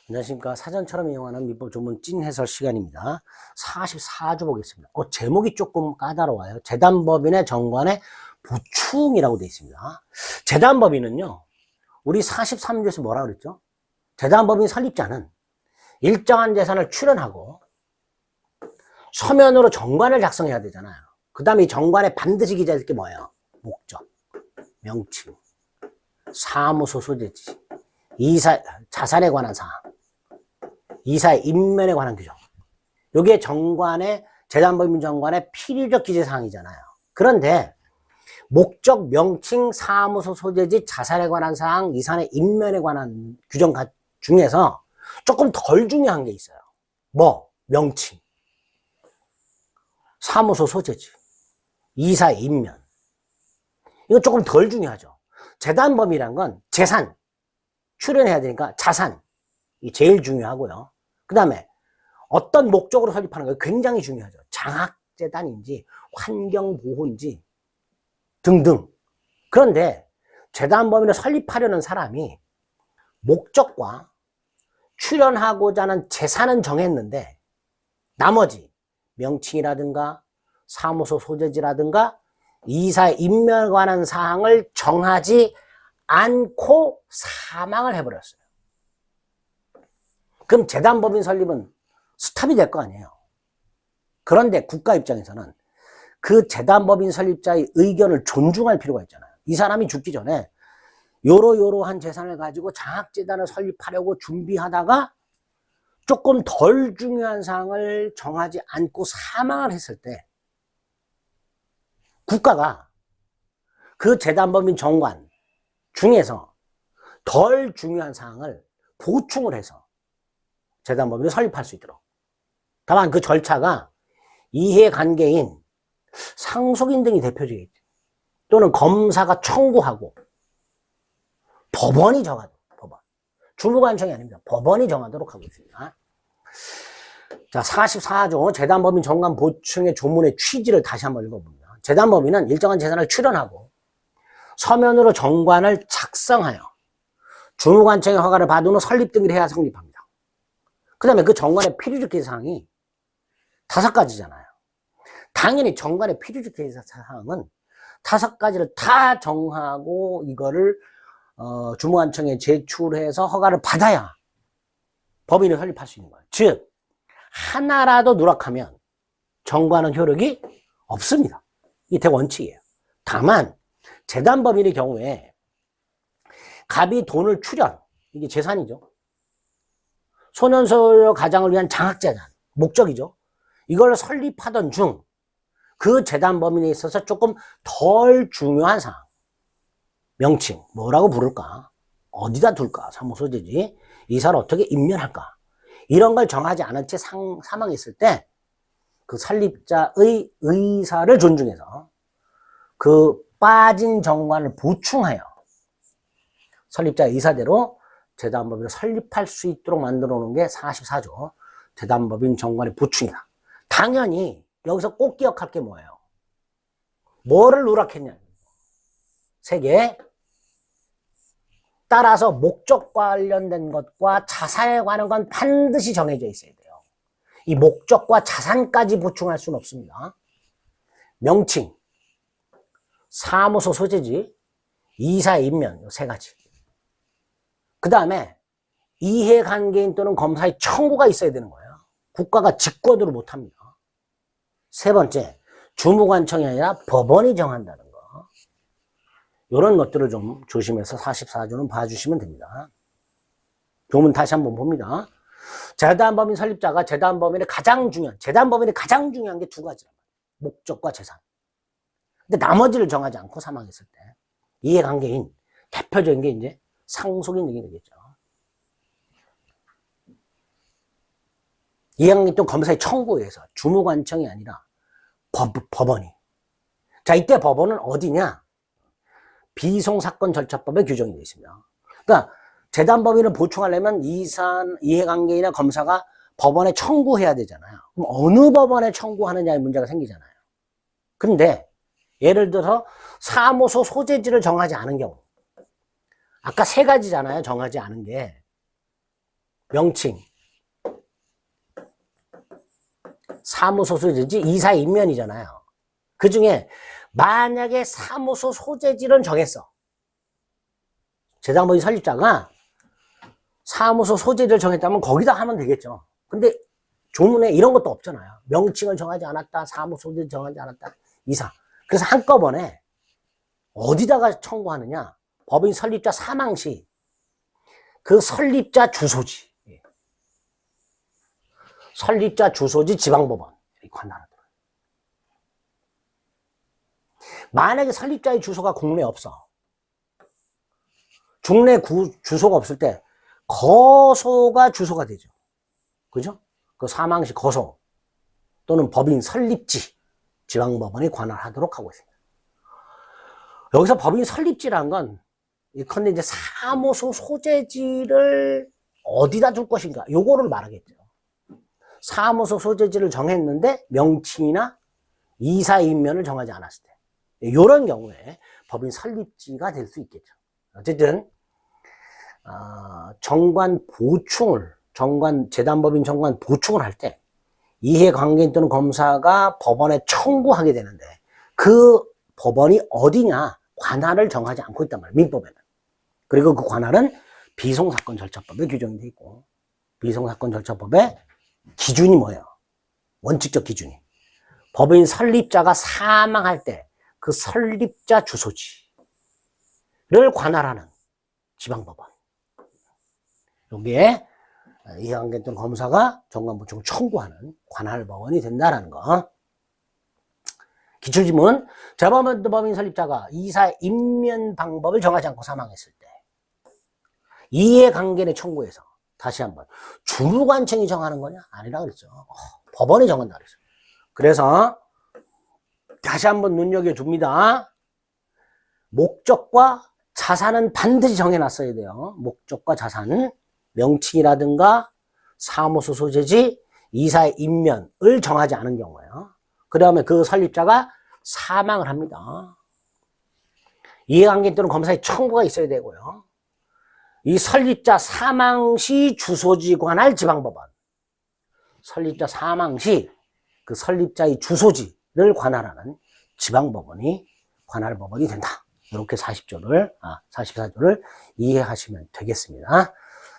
안녕하십니까. 사전처럼 이용하는 민법 조문 찐 해설 시간입니다. 44조 보겠습니다. 제목이 조금 까다로워요. 재단법인의 정관의 보충이라고 되어 있습니다. 재단법인은요, 우리 43조에서 뭐라 그랬죠? 재단법인 설립자는 일정한 재산을 출연하고 서면으로 정관을 작성해야 되잖아요. 그 다음에 이 정관에 반드시 기재될 게 뭐예요? 목적, 명칭, 사무소 소재지, 이사, 자산에 관한 사항, 이사의 인면에 관한 규정. 이게 정관의, 재단법인 정관의 필요적 기재사항이잖아요. 그런데 목적, 명칭, 사무소 소재지, 자산에 관한 사항, 이사의 인면에 관한 규정 중에서 조금 덜 중요한 게 있어요. 뭐? 명칭, 사무소 소재지, 이사의 인면. 이거 조금 덜 중요하죠. 재단법인이란 건 재산, 출연해야 되니까 자산, 이 제일 중요하고요. 그 다음에 어떤 목적으로 설립하는 거예요? 굉장히 중요하죠. 장학재단인지 환경보호인지 등등. 그런데 재단법인을 설립하려는 사람이 목적과 출연하고자 하는 재산은 정했는데 나머지 명칭이라든가 사무소 소재지라든가 이사의 인면에 관한 사항을 정하지 않고 사망을 해버렸어요. 그럼 재단법인 설립은 스탑이 될 거 아니에요. 그런데 국가 입장에서는 그 재단법인 설립자의 의견을 존중할 필요가 있잖아요. 이 사람이 죽기 전에 요러요러한 재산을 가지고 장학재단을 설립하려고 준비하다가 조금 덜 중요한 사항을 정하지 않고 사망을 했을 때 국가가 그 재단법인 정관 중에서 덜 중요한 사항을 보충을 해서 재단법인을 설립할 수 있도록. 다만 그 절차가 이해관계인 상속인 등이 대표적이겠죠. 또는 검사가 청구하고 법원이 정하도록. 법원. 주무관청이 아닙니다. 법원이 정하도록 하고 있습니다. 자, 44조 재단법인 정관 보충의 조문의 취지를 다시 한번 읽어봅니다. 재단법인은 일정한 재산을 출연하고 서면으로 정관을 작성하여 주무관청의 허가를 받은 후 설립 등을 해야 성립합니다. 그 다음에 그 정관의 필요적 기재사항이 5가지잖아요. 당연히 정관의 필요적 기재사항은 5가지를 다 정하고 이거를 주무관청에 제출해서 허가를 받아야 법인을 설립할 수 있는 거예요. 즉 하나라도 누락하면 정관은 효력이 없습니다. 이게 대원칙이에요. 다만 재단법인의 경우에 갑이 돈을 출연, 이게 재산이죠. 소년소녀 가장을 위한 장학재단, 목적이죠. 이걸 설립하던 중 그 재단법인에 있어서 조금 덜 중요한 사항, 명칭, 뭐라고 부를까, 어디다 둘까, 사무소재지, 이사를 어떻게 임명할까, 이런 걸 정하지 않은 채 사망했을 때 그 설립자의 의사를 존중해서 그 빠진 정관을 보충하여 설립자의 의사대로 재단법인을 설립할 수 있도록 만들어 놓은 게 44조 재단법인 정관의 보충이다. 당연히 여기서 꼭 기억할 게 뭐예요? 뭐를 누락했냐? 3개. 따라서 목적 관련된 것과 자산에 관한 건 반드시 정해져 있어야 돼요. 이 목적과 자산까지 보충할 수는 없습니다. 명칭, 사무소 소재지, 이사의 인면, 이 3가지. 그 다음에 이해관계인 또는 검사의 청구가 있어야 되는 거예요. 국가가 직권으로 못합니다. 3번째, 주무관청이 아니라 법원이 정한다는 거. 이런 것들을 좀 조심해서 44조는 봐주시면 됩니다. 조문 다시 한번 봅니다. 재단법인 설립자가 재단법인의 가장 중요한 게 2가지란 말이에요. 목적과 재산. 근데 나머지를 정하지 않고 사망했을 때 이해관계인, 대표적인 게 이제 상속인 등이 되겠죠. 이해관계인 또 검사의 청구에 의해서 주무관청이 아니라 법원이. 자, 이때 법원은 어디냐? 비송사건절차법에 규정이 되어 있습니다. 그러니까 재단법인을 보충하려면 이해관계인이나 검사가 법원에 청구해야 되잖아요. 그럼 어느 법원에 청구하느냐의 문제가 생기잖아요. 그런데 예를 들어서 사무소 소재지를 정하지 않은 경우, 아까 3가지잖아요. 정하지 않은 게. 명칭, 사무소 소재지, 이사 인면이잖아요. 그 중에 만약에 사무소 소재지를 정했어. 재단법인 설립자가 사무소 소재지를 정했다면 거기다 하면 되겠죠. 근데 조문에 이런 것도 없잖아요. 명칭을 정하지 않았다, 사무소 소재지 정하지 않았다, 이사. 그래서 한꺼번에 어디다가 청구하느냐? 법인 설립자 사망 시 그 설립자 주소지, 설립자 주소지 지방법원 관할하더라고요. 만약에 설립자의 주소가 국내에 없어. 국내 주소가 없을 때 거소가 주소가 되죠. 그죠? 그 사망시 거소 또는 법인 설립지 지방법원이 관할하도록 하고 있습니다. 여기서 법인 설립지라는 건 예컨대 이제 사무소 소재지를 어디다 둘 것인가 요거를 말하겠죠. 사무소 소재지를 정했는데 명칭이나 이사 인면을 정하지 않았을 때 이런 경우에 법인 설립지가 될 수 있겠죠. 어쨌든 재단법인 정관 보충을 할 때 이해관계인 또는 검사가 법원에 청구하게 되는데 그 법원이 어디냐 관할을 정하지 않고 있단 말이에요. 민법에는. 그리고 그 관할은 비송사건 절차법에 규정이 되어 있고 비송사건 절차법의 기준이 뭐예요? 원칙적 기준이 법인 설립자가 사망할 때 그 설립자 주소지를 관할하는 지방법원. 여기에 이해관계 또는 검사가 정관보충을 청구하는 관할법원이 된다는 거. 기출지문, 재단법인 설립자가 이사 인면 방법을 정하지 않고 사망했을 때 이해관계를 청구해서 다시 한번 주무관청이 정하는 거냐? 아니라 그랬죠. 법원이 정한다 그랬어요. 그래서 다시 한번 눈여겨줍니다. 목적과 자산은 반드시 정해놨어야 돼요. 목적과 자산, 명칭이라든가 사무소 소재지, 이사 인면을 정하지 않은 경우에요. 그 다음에 그 설립자가 사망을 합니다. 이해관계 또는 검사의 청구가 있어야 되고요. 이 설립자 사망 시 주소지 관할 지방법원. 설립자 사망 시 그 설립자의 주소지를 관할하는 지방법원이 관할법원이 된다. 이렇게 44조를 이해하시면 되겠습니다.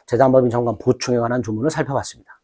재단법인 정관 보충에 관한 조문을 살펴봤습니다.